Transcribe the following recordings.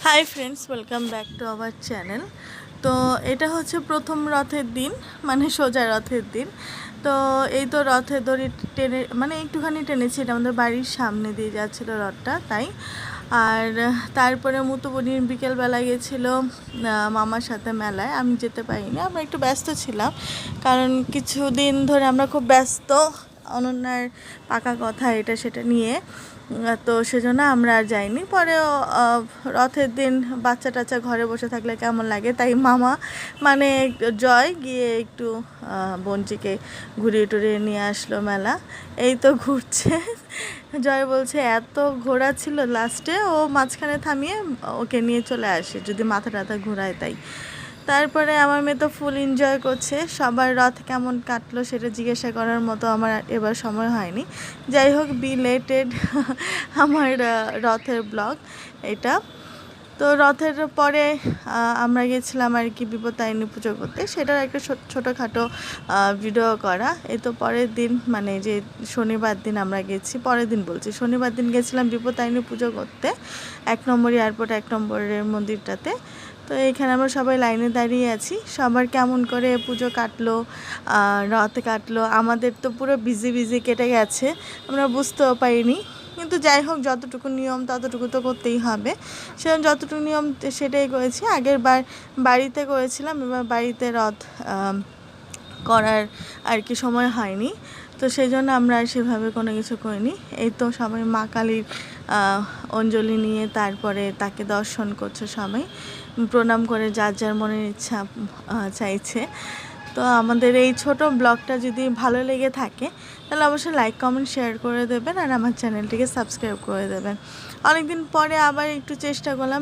Hi friends, welcome back to our channel. তো এটা হচ্ছে প্রথম রথের দিন, মানে সোজা রথের দিন। তো এই তো রথের দড়ি টেনে, মানে একটুখানি টেনেছি, এটা আমাদের বাড়ির সামনে দিয়ে যাচ্ছিল রথটা, তাই। আর তারপরে মুতুবনির বিকেলবেলা গেছিলো মামার সাথে মেলায়। আমি যেতে পারিনি, আমরা একটু ব্যস্ত ছিলাম, কারণ কিছুদিন ধরে আমরা খুব ব্যস্ত অনন্যার পাকা কথা এটা সেটা নিয়ে। তো সেজন্য আমরা আর যাইনি। পরেও রথের দিন বাচ্চা টাচ্চা ঘরে বসে থাকলে কেমন লাগে, তাই মামা মানে জয় গিয়ে একটু বোনটিকে ঘুরিয়ে টুরিয়ে নিয়ে আসলো মেলা। এই তো ঘুরছে। জয় বলছে এত ঘোরা ছিল, লাস্টে ও মাঝখানে থামিয়ে ওকে নিয়ে চলে আসে যদি মাথা টাথা ঘোরায়, তাই। তারপরে আমার মেয়ে তো ফুল এনজয় করছে। সবার রথ কেমন কাটলো সেটা জিজ্ঞাসা করার মতো আমার এবার সময় হয়নি। যাই হোক, বিলেটেড আমার রথের ব্লগ এটা। তো রথের পরে আমরা গেছিলাম আর কি বিপত্তারিণী পুজো করতে, সেটার একটা ছোটোখাটো ভিডিও করা। এই তো পরের দিন, মানে যে শনিবার দিন আমরা গেছি, পরের দিন বলছি, শনিবার দিন গেছিলাম বিপত্তারিণী পুজো করতে 1 নম্বর এয়ারপোর্ট 1 নম্বরের মন্দিরটাতে। তো এইখানে আমরা সবাই লাইনে দাঁড়িয়ে আছি। সবার কেমন করে পুজো কাটলো, রথ কাটলো, আমাদের তো পুরো বিজি কেটে গেছে, আমরা বুঝতেও পারিনি। কিন্তু যাই হোক, যতটুকু নিয়ম ততটুকু তো করতেই হবে, সেরকম যতটুকু নিয়ম সেটাই করেছি। আগের বার বাড়িতে করেছিলাম, এবার বাড়িতে রথ করার আর কি সময় হয়নি, তো সেই জন্য আমরা আর সেভাবে কোনো কিছু করিনি। এই তো সবাই মা কালীর অঞ্জলি নিয়ে তারপরে তাকে দর্শন করছে, সবাই প্রণাম করে যার যার মনের ইচ্ছা চাইছে। তো আমাদের এই ছোট ব্লগটা যদি ভালো লেগে থাকে তাহলে অবশ্যই লাইক কমেন্ট শেয়ার করে দেবেন, আর আমার চ্যানেলটিকে সাবস্ক্রাইব করে দেবেন। অনেকদিন পরে আবার একটু চেষ্টা করলাম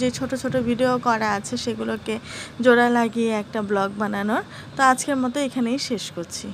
যে ছোট ছোট ভিডিও করা আছে সেগুলোকে জোড়া লাগিয়ে একটা ব্লগ বানানোর। তো আজকের মতো এখানেই শেষ করছি।